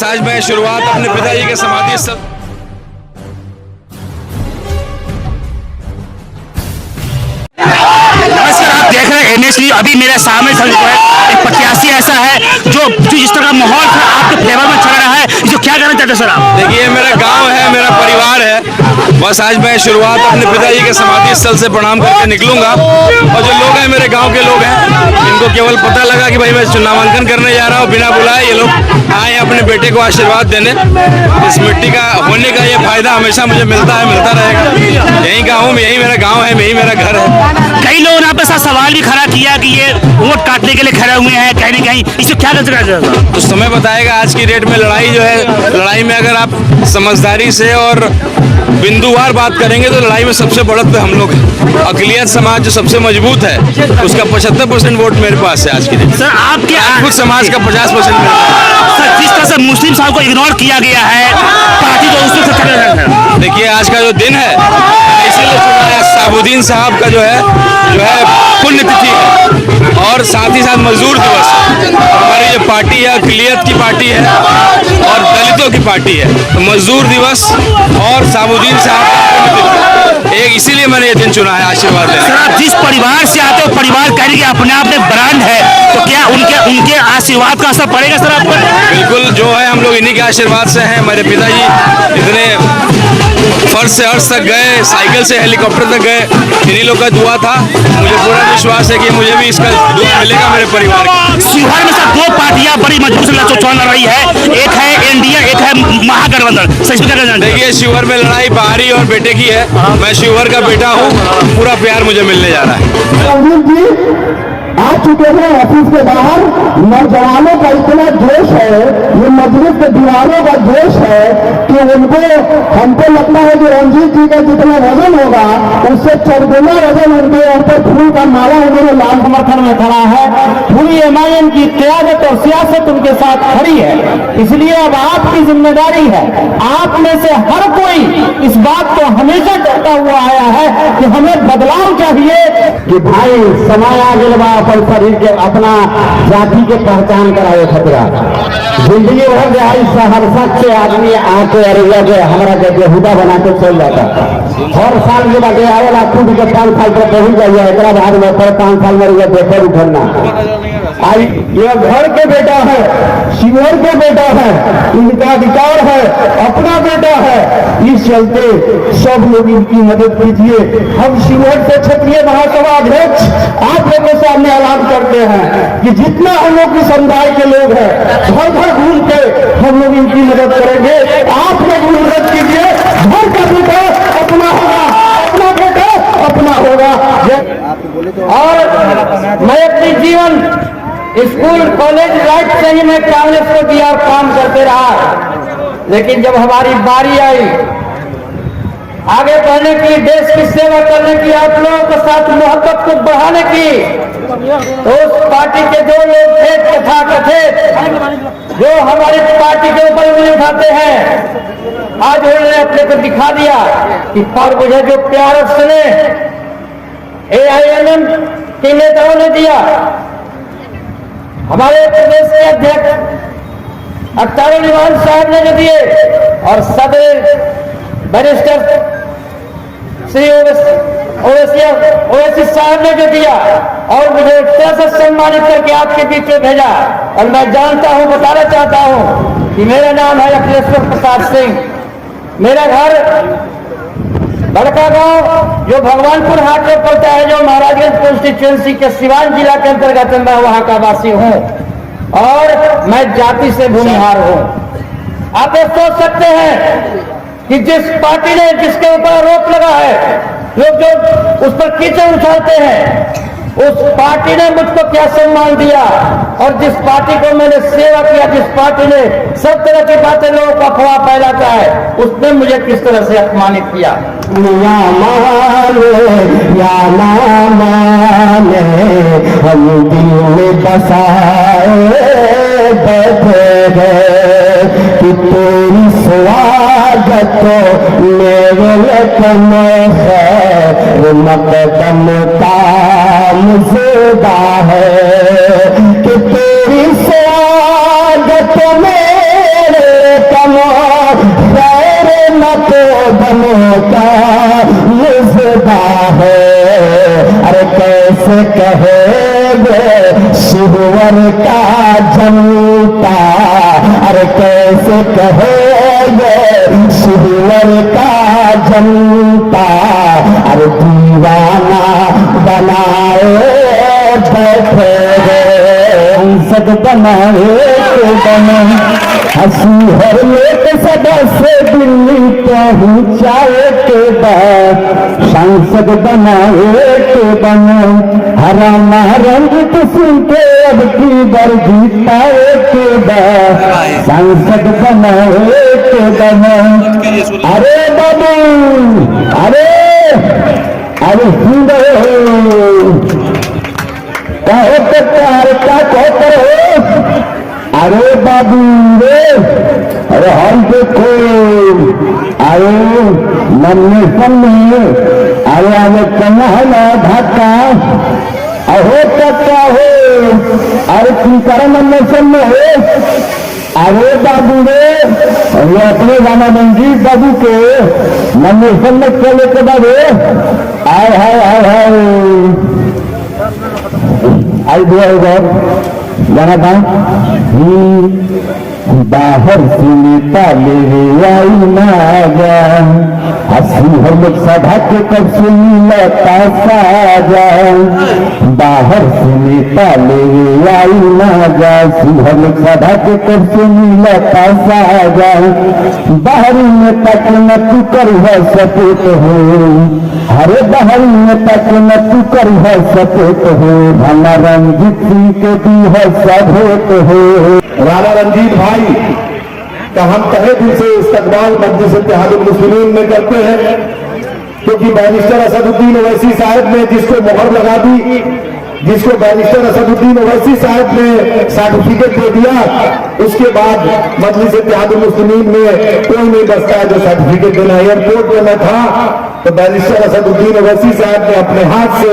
बस आज मैं शुरुआत अपने पिताजी के समाधि स्थल देख रहे हैं NSD अभी मेरे सामने जो है एक प्रत्याशी ऐसा है जो जिस तरह का माहौल था आपके फेवर में चल रहा है, इसको क्या कहना चाहते हैं सर आप? देखिए, मेरा गांव है, मेरा परिवार है। बस आज मैं शुरुआत अपने पिताजी के समाधि स्थल से प्रणाम करके निकलूंगा। और जो लोग हैं मेरे गांव के लोग हैं, इनको केवल पता लगा कि भाई मैं नामांकन करने जा रहा हूँ, बिना बुलाए ये लोग आए अपने बेटे को आशीर्वाद देने। इस मिट्टी का होने का ये फायदा हमेशा मुझे मिलता है, मिलता रहेगा। यही का हूँ, यही मेरा गाँव है, यही मेरा घर है। कई लोगों ने आपके साथ सवाल भी खड़ा किया कि ये वोट काटने के लिए खड़े हुए हैं कहीं न कहीं, इसको क्या कर सकते हैं? तो समय बताएगा। आज की डेट में लड़ाई जो है, लड़ाई में अगर आप समझदारी से और बिंदुवार बात करेंगे तो लड़ाई में सबसे बढ़त पे हम लोग हैं। अकलियत समाज जो सबसे मजबूत है, उसका 75% वोट मेरे पास है आज की डेट। सर आपके कुछ समाज का 50% मेरे पास। सर जिस तरह से मुस्लिम साहब को इग्नोर किया गया है पार्टी तो उसको देखिए, आज का जो दिन है इसीलिए चुनाया साबुद्दीन साहब का जो है पुण्यतिथि है, और साथ ही साथ मजदूर दिवस। हमारी जो पार्टी है अकलियत की पार्टी है और दलितों की पार्टी है, तो मजदूर दिवस और साबुद्दीन साहब का पुण्यतिथि एक, इसीलिए मैंने ये दिन चुना है आशीर्वाद लेने। सर आप जिस परिवार से आते हो, परिवार कहने के अपने आप में ब्रांड है, तो क्या उनके आशीर्वाद का असर पड़ेगा सर आप पर? बिल्कुल, जो है हम लोग इन्हीं के आशीर्वाद से हैं। मेरे पिताजी इतने फर्श से अर्श तक गए, साइकिल से हेलीकॉप्टर तक गए, इन्हीं लोग का दुआ था। मुझे पूरा विश्वास है कि मुझे भी इसका दुआ मिलेगा मेरे परिवार का। शिवहर में सर दो पार्टियां बड़ी मजबूत से चुनाव लड़ रही है, एक है एनडीए, एक है महागठबंधन। सच में क्या? देखिए, शिवहर में लड़ाई बाहरी और बेटे की है। मैं शिवहर का बेटा हूँ, पूरा प्यार मुझे मिलने जा रहा है। आ चुके हैं ऑफिस के बाहर। नौजवानों का इतना जोश है, ये मजलिस के दीवारों का जोश है कि हमको लगता है कि रंजीत जी का जितना वजन होगा उससे 4 गुना वजन उनके ऊपर फूल का माला उन्होंने लाल समर्थन में खड़ा है। पूरी एमआईएम की क़यादत और सियासत उनके साथ खड़ी है। इसलिए अब आपकी जिम्मेदारी है, आप में से हर कोई इस बात को हमेशा कहता हुआ आया है कि हमें बदलाव चाहिए कि भाई समय आ गया अपन शरीर के अपना जाति के पहचान कराए खतरा। जिंदगी भर दिहाई सहरसा के आदमी आके अरुआ के हमारा के बेहुदा बना के चल जाता। हर साल के बाद आवेला खुद के 5 साल पर पहुंच जाइए, एक बाद में 5 साल में देखकर उठना। आई ये घर के बेटा है, शिवहर के बेटा है, इनका अधिकार है, अपना बेटा है। इस चलते सब लोग इनकी मदद कीजिए। हम शिवहर से क्षेत्रीय महासभा अध्यक्ष आप लोगों के सामने ऐलान करते हैं कि जितना हम लोग की समुदाय के लोग हैं, घर घर घूम के हम लोग इनकी मदद करेंगे। आप लोग मदद कीजिए। घर का बेटा अपना होगा, अपना बेटा अपना होगा। और मैं अपनी जीवन स्कूल कॉलेज लाइफ से ही मैं कांग्रेस को दिया और काम करते रहा, लेकिन जब हमारी बारी आई आगे बढ़ने की, देश की सेवा करने की, आप लोगों के साथ मोहब्बत को बढ़ाने की, तो उस पार्टी के जो लोग थे तथाकथित जो हमारी पार्टी के ऊपर उंगली उठाते हैं, आज उन्होंने अपने को दिखा दिया कि पर मुझे जो प्यार और स्नेह AIMM के नेताओं ने दिया, हमारे प्रदेश के अध्यक्ष अख्तर रिजवान साहब ने जो दिए, और सदर बैरिस्टर श्री ओवैसी साहब ने जो दिया, और मुझे एक तरह से सम्मानित करके आपके बीच में भेजा। और मैं जानता हूं, बताना चाहता हूं कि मेरा नाम है अखिलेश्वर प्रसाद सिंह। मेरा घर बड़का गांव जो भगवानपुर हाट में पड़ता है, जो महाराजगंज कॉन्स्टिट्यूएंसी के सिवान जिला के अंतर्गत मैं वहां का वासी हूं, और मैं जाति से भूमिहार हूं। आप ये सोच सकते हैं कि जिस पार्टी ने, जिसके ऊपर आरोप लगा है, लोग जो उस पर कीचड़ उछालते हैं, उस पार्टी ने मुझको क्या सम्मान दिया, और जिस पार्टी को मैंने सेवा किया, जिस पार्टी ने सब तरह की बातें लोगों को अफवाह फैलाता है, उसने मुझे किस तरह से अपमानित किया। या माने या ना माने हम दिल में बसाए बैठे गए कि तेरी स्वागत मेरे लखन है मकदम का मुझदा है कि तेरी स्वागत मेरे कैसे कहेंगे सुअर का जनता, अरे कैसे कहेंगे सुअर का जनता, अरे दीवाना बनाए बैठे संसद बनाए तो बने, हंसी हर लेट सदा से दिल्ली पहुंचाए के बाद, सांसद बनाए के बने, हरा रंग सिंह के अब की बार जीताए के बाद, सांसद बनाए के बने। अरे बाबू, अरे सुन रहे हो कहो तो प्यार का कहो, अरे बाबू रे, अरे हम देखो, अरे नॉमिनेशन में अरे अरे कन्या है ना धक्का अहो तक्का हो, अरे की करो नॉमिनेशन में हो, अरे बाबू रे, ये अपने गाना मंजीत बाबू के नॉमिनेशन में चले के बाद आय हाय हाय हाय आई दिया गाना था बाहर से नेता ले आई ना जा, हंसी हम लोग सभा के कब सुनी लता साजा, बाहर से नेता ले आई ना जा, हम लोग सभा के कब सुनी लता साजा, बाहरी नेता के न तू कर सपूत हो, अरे बाहरी नेता के न तू कर सपूत हो, राणा रंजीत सिंह के भी है सभूत हो। राणा रंजीत भाई का हम तहे दिल से इस्तकबाल मजलिस इत्तेहादुल मुस्लिमीन में करते हैं, क्योंकि बैरिस्टर असदुद्दीन ओवैसी साहब ने जिसको मोहर लगा दी, जिसको बैरिस्टर असदुद्दीन ओवैसी साहब ने सर्टिफिकेट दे दिया, उसके बाद मजलिस इत्तेहादुल मुस्लिमीन में कोई नहीं बचता है जो सर्टिफिकेट देना। एयरपोर्ट में मैं था तो बैरिस्टर असदुद्दीन ओवैसी साहब ने अपने हाथ से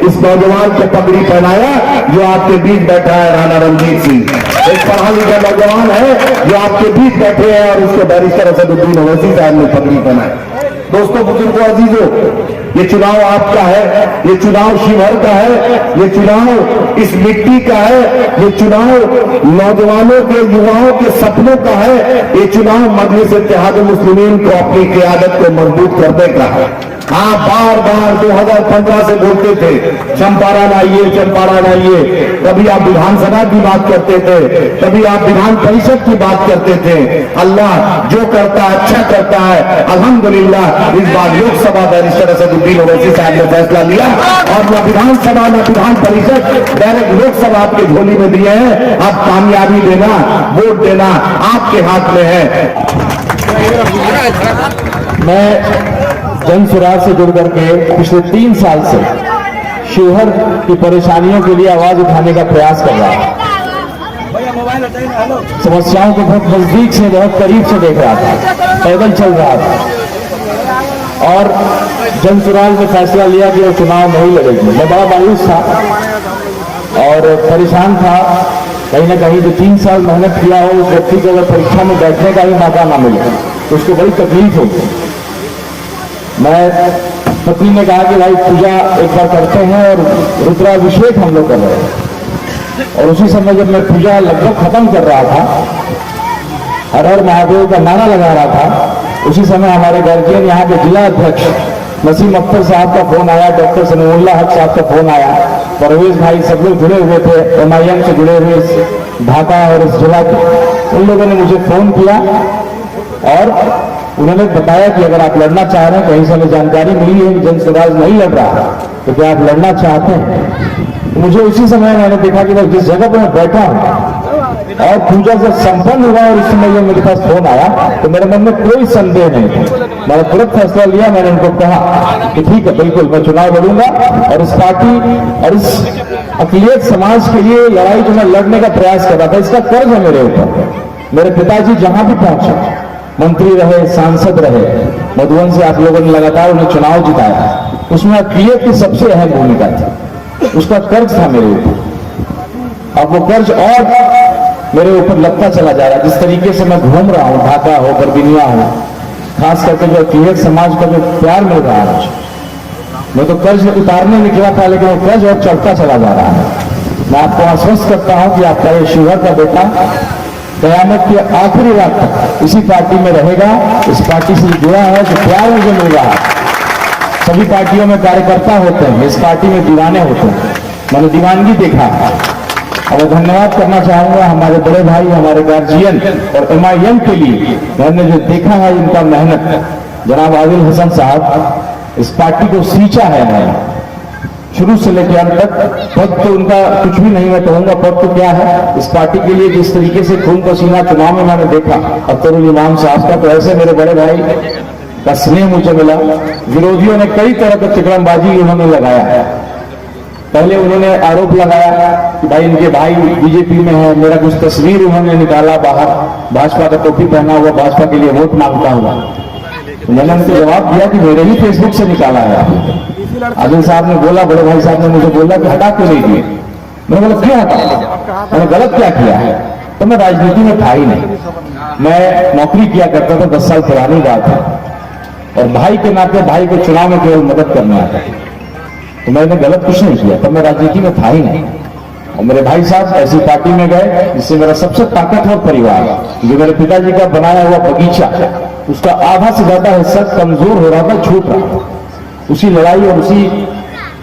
इस नौजवान को पगड़ी पहनाया जो आपके बीच बैठा है, राणा रंजीत सिंह एक पढ़ा लिखा नौजवान है जो आपके बीच बैठे हैं और उसको बैरिस्टर असदुद्दीन ओवैसी साहब ने पगड़ी पहनाया। दोस्तों बुजुर्गों अजीजों, ये चुनाव आपका है, ये चुनाव शिवहर का है, ये चुनाव इस मिट्टी का है, ये चुनाव नौजवानों के युवाओं के सपनों का है, ये चुनाव मजलिस इत्तेहादुल मुस्लिमीन को अपनी क़यादत को मजबूत करने का है। हाँ, बार बार 2015 से बोलते थे चंपारण आइए, चंपारण आइए, कभी आप विधानसभा की बात करते थे, कभी आप विधान परिषद की बात करते थे। अल्लाह जो करता है अच्छा करता है, अल्हम्दुलिल्लाह इस बार लोकसभा बैरिस्टर असदुद्दीन ओवैसी साहब ने फैसला लिया और न विधानसभा न विधान परिषद, डायरेक्ट लोकसभा आपके झोली में दिए हैं। अब कामयाबी देना, वोट देना आपके हाथ में है। मैं जन सुराग से जुड़ करके पिछले 3 साल से शिवहर की परेशानियों के लिए आवाज उठाने का प्रयास कर रहा हूं। समस्याओं को बहुत नजदीक से, बहुत करीब से देख रहा था, पैदल चल रहा था और जन सुराग ने फैसला लिया कि वो चुनाव नहीं लड़ेगी। मैं बड़ा मायूस था और परेशान था, कहीं ना कहीं जो 3 साल मेहनत किया हो उस व्यक्ति को अगर परीक्षा में बैठने का ही मौका ना मिले तो उसको बड़ी तकलीफ होगी। मैं पत्नी ने कहा कि भाई पूजा एक बार करते हैं और रुद्राभिषेक हम लोग कर रहे हैं। और उसी समय जब मैं पूजा लगभग खत्म कर रहा था, हर हर महादेव का नारा लगा रहा था, उसी समय हमारे गार्जियन यहाँ के जिला अध्यक्ष नसीम अख्तर साहब का फोन आया, डॉक्टर समीउल्लाह हक साहब का फोन आया, परवेज भाई सब लोग जुड़े हुए थे MIM से जुड़े हुए इस ढाका और इस जिला के। उन लोगों ने मुझे फोन किया और उन्होंने बताया कि अगर आप लड़ना चाह रहे हैं, कहीं से हमें जानकारी मिली है कि जन स्वराज नहीं लड़ रहा तो क्या आप लड़ना चाहते हैं। तो मुझे उसी समय मैंने देखा कि मैं जिस जगह पर मैं बैठा हूं और पूजा जब संपन्न हुआ और उस समय जब मेरे पास फोन आया तो मेरे मन में कोई संदेह नहीं था। मैंने तुरंत फैसला लिया, मैंने उनको कहा कि ठीक है, बिल्कुल मैं चुनाव लड़ूंगा और इस पार्टी और इस अक़लियत समाज के लिए लड़ाई जो मैं लड़ने का प्रयास कर रहा था, इसका कर्ज है मेरे ऊपर। मेरे पिताजी जहां भी पहुंचे, मंत्री रहे, सांसद रहे, मधुबन से आप लोगों ने लगातार उन्हें चुनाव जिताया, उसमें अक़लियत की सबसे अहम भूमिका थी, उसका कर्ज था मेरे ऊपर। अब वो कर्ज और मेरे ऊपर लगता चला जा रहा है। जिस तरीके से मैं घूम रहा हूँ, ढाका हो, बरबिनिया हो, खास करके जो अक़लियत समाज का जो प्यार मिल रहा है मुझे, मैं तो कर्ज उतारने निकला था, लेकिन वो कर्ज और चढ़ता चला जा रहा है। मैं आपको आश्वस्त करता हूं कि आपका ये शिवहर का बेटा कयामत के आखिरी रात तक इसी पार्टी में रहेगा। इस पार्टी से जुड़ा है तो प्यार मुझे मिल रहा है। सभी पार्टियों में कार्यकर्ता होते हैं, इस पार्टी में दीवाने होते हैं। मैंने दीवानगी देखा। और धन्यवाद करना चाहूंगा हमारे बड़े भाई, हमारे गार्जियन और MIM के लिए। मैंने जो देखा है इनका मेहनत, जनाब आदिल हसन साहब इस पार्टी को सींचा है। मैं शुरू से लेकर अंत तक पद तो उनका कुछ भी नहीं मैं कहूंगा, पद तो क्या है। इस पार्टी के लिए जिस तरीके से खून पसीना चुनाव में मैंने देखा अख्तरुल इमाम साहब का, तो ऐसे मेरे बड़े भाई का स्नेह मुझे मिला। विरोधियों ने कई तरह का तिकड़मबाजी उन्होंने लगाया। पहले उन्होंने आरोप लगाया कि भाई इनके भाई बीजेपी में है, मेरा कुछ तस्वीर उन्होंने निकाला बाहर, भाजपा का टोपी पहना हुआ, भाजपा के लिए वोट मांगता हुआ। तो मैंने उनको जवाब दिया कि मेरे ही फेसबुक से निकाला है। आदिल साहब ने बोला, बड़े भाई साहब ने मुझे बोला कि हटा क्यों नहीं दिए। मैंने बोला क्यों हटा, मैंने गलत क्या किया है। तो मैं राजनीति में था ही नहीं, मैं नौकरी किया करता था, 10 साल पुरानी बात है। और भाई के नाते भाई को चुनाव में केवल मदद करने आता है। तो मैंने गलत कुछ नहीं किया, तब मैं राजनीति में था ही नहीं। और मेरे भाई साहब ऐसी पार्टी में गए जिससे मेरा सबसे ताकतवर परिवार, जो मेरे पिताजी का बनाया हुआ बगीचा, उसका आधा से ज्यादा हिस्सा कमजोर हो रहा था, छूट रहा था। उसी लड़ाई और उसी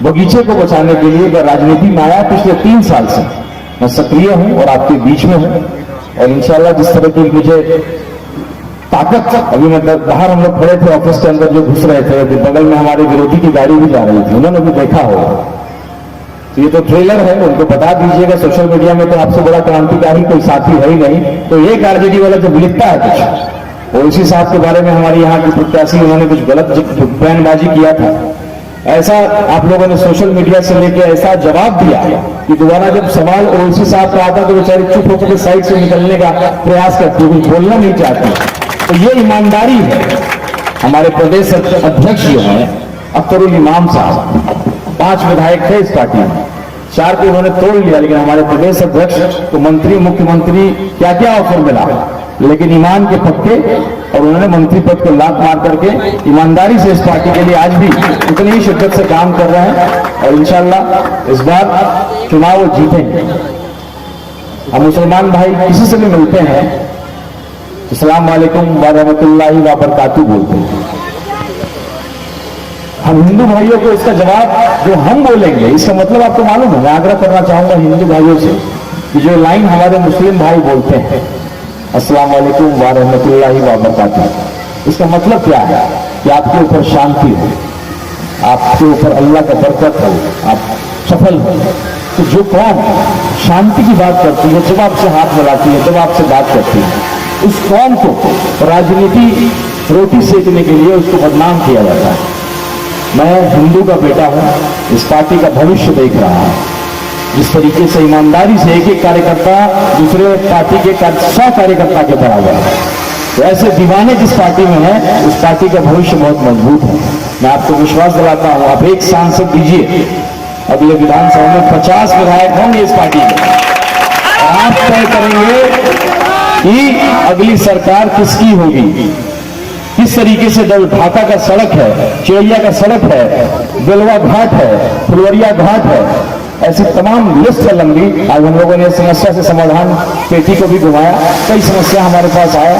बगीचे को बचाने के लिए मैं राजनीति में आया। पिछले 3 साल से मैं सक्रिय हूं और आपके बीच में हूं। और इंशाल्लाह जिस तरह की मुझे ताकत, अभी मैं बाहर हम लोग खड़े थे ऑफिस के अंदर, जो घुस रहे थे बगल में हमारे विरोधी की गाड़ी भी जा रही थी, उन्होंने भी देखा होगा। तो ये तो ट्रेलर है, उनको बता दीजिएगा। सोशल मीडिया में तो आपसे बड़ा क्रांतिकारी कोई साथी है ही नहीं। तो एक आरजेडी वाला जब लिखता है कुछ, और उसी साहब के बारे में हमारी यहाँ की प्रत्याशी उन्होंने कुछ गलत बयानबाजी किया था, ऐसा आप लोगों ने सोशल मीडिया से लेकर ऐसा जवाब दिया कि दोबारा जब सवाल और उसी साहब का आता तो बेचारे चुप होकर साइड से निकलने का प्रयास करते, कुछ बोलना नहीं चाहते। तो ये ईमानदारी है। हमारे प्रदेश अध्यक्ष जो है अख्तरुल इमाम साहब, 5 विधायक थे इस पार्टी में, 4 को उन्होंने तोड़ लिया, लेकिन हमारे प्रदेश अध्यक्ष को मंत्री, मुख्यमंत्री क्या क्या ऑफर मिला, लेकिन ईमान के पक्के, और उन्होंने मंत्री पद को लात मार करके ईमानदारी से इस पार्टी के लिए आज भी उतनी ही शिद्दत से काम कर रहे हैं। और इंशाल्लाह इस बार चुनाव वो जीतेंगे। हम मुसलमान भाई किसी से भी मिलते हैं अस्सलाम वालेकुम व रहमतुल्लाहि व बरकातुहू बोलते हैं। हम हिंदू भाइयों को इसका जवाब जो हम बोलेंगे, इसका मतलब आपको मालूम है। मैं आग्रह करना चाहूंगा हिंदू भाइयों से कि जो लाइन हमारे मुस्लिम भाई बोलते हैं अस्सलाम वालेकुम व रहमतुल्लाहि व बरकातुहू, इसका मतलब क्या है कि आपके ऊपर शांति हो, आपके ऊपर अल्लाह का बरकत हो, आप सफल हो। तो जो कौम शांति की बात करती है, जब आपसे हाथ मिलाती है, जब आपसे बात करती है, उस कौम को राजनीति रोटी सेकने के लिए उसको बदनाम किया जाता है। मैं हिंदू का बेटा हूं, इस पार्टी का भविष्य देख रहा हूं। जिस तरीके से ईमानदारी से एक एक कार्यकर्ता दूसरे पार्टी के 100 कार्यकर्ता के बराबर है, तो ऐसे दीवाने जिस पार्टी में है उस पार्टी का भविष्य बहुत मजबूत है। मैं आपको विश्वास दिलाता हूं, आप एक सांसद दीजिए, अगले विधानसभा में 50 विधायक होंगे इस पार्टी के। आप तय करेंगे कि अगली सरकार किसकी होगी, किस तरीके से। जब ढाका का सड़क है, चिड़ैया का सड़क है, बेलवा घाट है, फुलवरिया घाट है, ऐसी तमाम लिस्ट है लंबी। आज हम लोगों ने समस्या से समाधान पेटी को भी घुमाया, कई समस्या हमारे पास आया।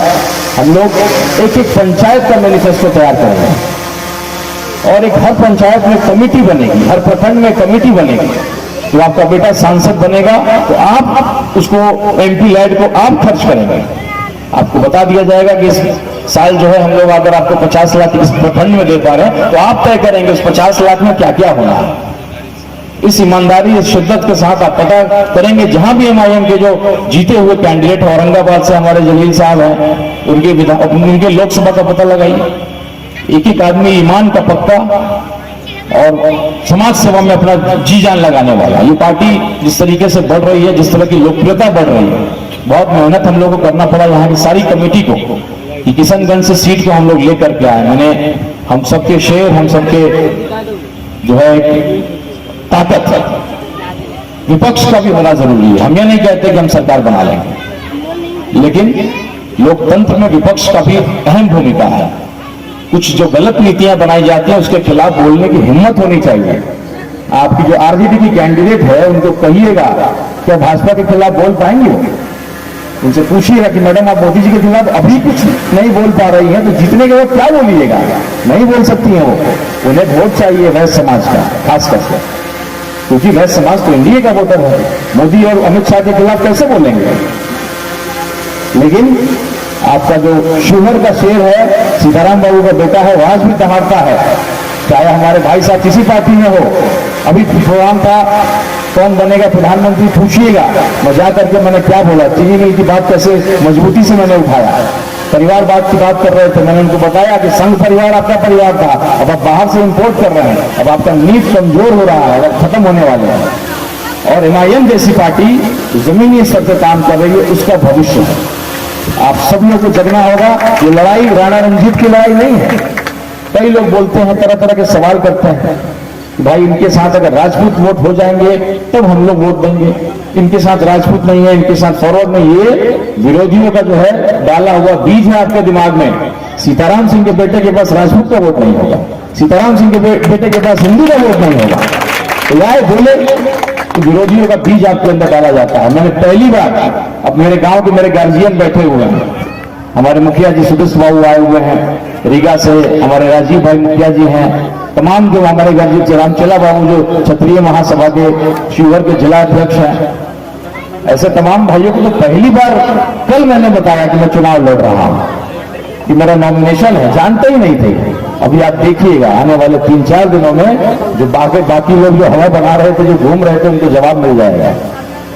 हम लोग एक एक पंचायत का मैनिफेस्टो तैयार करेंगे और एक हर पंचायत में कमेटी बनेगी, हर प्रखंड में कमेटी बनेगी। तो आपका बेटा सांसद बनेगा तो आप उसको MP लैड को आप खर्च करेंगे। आपको बता दिया जाएगा कि इस साल जो है हम लोग अगर आपको 50 लाख इस प्रखंड में दे पा रहे हैं तो आप तय करेंगे उस 50 लाख में क्या क्या होना है। इस ईमानदारी, इस शिद्दत के साथ आप पता करेंगे। जहां भी MIM के जो जीते हुए कैंडिडेट औरंगाबाद से हमारे जलील साहब हैं, उनके लोकसभा का पता लगाइए। एक एक आदमी ईमान का पक्का और समाज सेवा में अपना जी जान लगाने वाला। ये पार्टी जिस तरीके से बढ़ रही है, जिस तरह की लोकप्रियता बढ़ रही है, बहुत मेहनत हम लोगों को करना पड़ा यहाँ की सारी कमेटी को कि किशनगंज से सीट को हम लोग लेकर के आए। मैंने हम सबके शेर, हम सबके जो है ताकत है, विपक्ष का भी होना जरूरी है। हम ये नहीं कहते कि हम सरकार बना लेंगे, लेकिन लोकतंत्र में विपक्ष का भी अहम भूमिका है। कुछ जो गलत नीतियां बनाई जाती हैं उसके खिलाफ बोलने की हिम्मत होनी चाहिए। आपकी जो आरजेडी की कैंडिडेट है उनको कहिएगा क्या भाजपा के खिलाफ बोल पाएंगे वो? उनसे पूछिएगा कि मैडम आप मोदी जी के खिलाफ अभी कुछ नहीं बोल पा रही हैं तो जीतने के बाद क्या बोलिएगा? नहीं बोल सकती हैं वो। उन्हें वोट चाहिए वैश्य समाज का, खास करके, क्योंकि वैश्य समाज तो एनडीए का वोटर है। मोदी और अमित शाह के खिलाफ कैसे बोलेंगे? लेकिन आपका जो शिवहर का शेर है, सीताराम बाबू का बेटा है, वो आज भी दहाड़ता है, चाहे हमारे भाई साहब किसी पार्टी में हो। अभी प्रोग्राम था कौन बनेगा प्रधानमंत्री, पूछिएगा। मैं जा करके मैंने क्या बोला, चीनी मिल की बात कैसे मजबूती से मैंने उठाया, परिवारवाद की बात कर रहे थे, मैंने उनको बताया कि संघ परिवार आपका परिवार था, अब आप बाहर से इंपोर्ट कर रहे हैं, अब आपका नींव कमजोर हो रहा है, अब खत्म होने वाले हैं। और एमआईएम जैसी पार्टी जमीनी स्तर से काम कर रही है, उसका भविष्य है। आप सब लोग को जगना होगा। ये लड़ाई राणा रंजीत की लड़ाई नहीं है। कई लोग बोलते हैं, तरह तरह के सवाल करते हैं, भाई इनके साथ अगर राजपूत वोट हो जाएंगे तब हम लोग वोट देंगे, इनके साथ राजपूत नहीं है, इनके साथ फॉरवर्ड नहीं। ये विरोधियों का जो है डाला हुआ बीज है आपके दिमाग में। सीताराम सिंह के बेटे के पास राजपूत का वोट नहीं होगा, सीताराम सिंह के बेटे के पास हिंदू का वोट नहीं होगा। तो लाए बोले तो विरोधियों का बीज आपके अंदर डाला जाता है। मैंने पहली बार, अब मेरे गांव के मेरे गार्जियन बैठे हुए हैं, हमारे मुखिया जी सुदेश बाबू आए हुए हैं रीगा से, हमारे राजीव भाई मुखिया जी हैं, तमाम जो हमारे गार्जियन, रामचला बाबू जो क्षत्रिय महासभा के शिवहर के जिला अध्यक्ष हैं, ऐसे तमाम भाइयों को तो पहली बार कल मैंने बताया कि मैं चुनाव लड़ रहा हूं, कि मेरा नॉमिनेशन है, जानते ही नहीं थे। अभी आप देखिएगा आने वाले 3-4 दिनों में जो बाकी लोग जो हवा बना रहे थे, जो घूम रहे थे, उनको जवाब मिल जाएगा।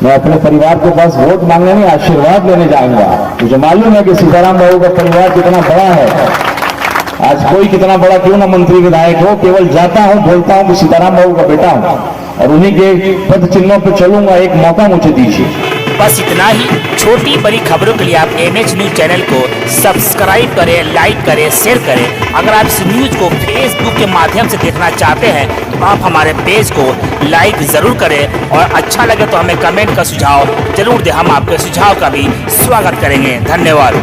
मैं अपने परिवार के पास वोट मांगने नहीं, आशीर्वाद लेने जाऊंगा। मुझे मालूम है कि सीताराम बाबू का परिवार कितना बड़ा है। आज कोई कितना बड़ा क्यों ना मंत्री विधायक हो, केवल जाता हूं, बोलता हूं कि सीताराम बाबू का बेटा हूं और उन्हीं के पद चिन्हों पर चलूंगा। एक मौका मुझे दीजिए। बस इतना ही। छोटी बड़ी खबरों के लिए आप NH न्यूज चैनल को सब्सक्राइब करें, लाइक करें, शेयर करें। अगर आप इस न्यूज को फेसबुक के माध्यम से देखना चाहते हैं तो आप हमारे पेज को लाइक जरूर करें और अच्छा लगे तो हमें कमेंट का सुझाव जरूर दें। हम आपके सुझाव का भी स्वागत करेंगे। धन्यवाद।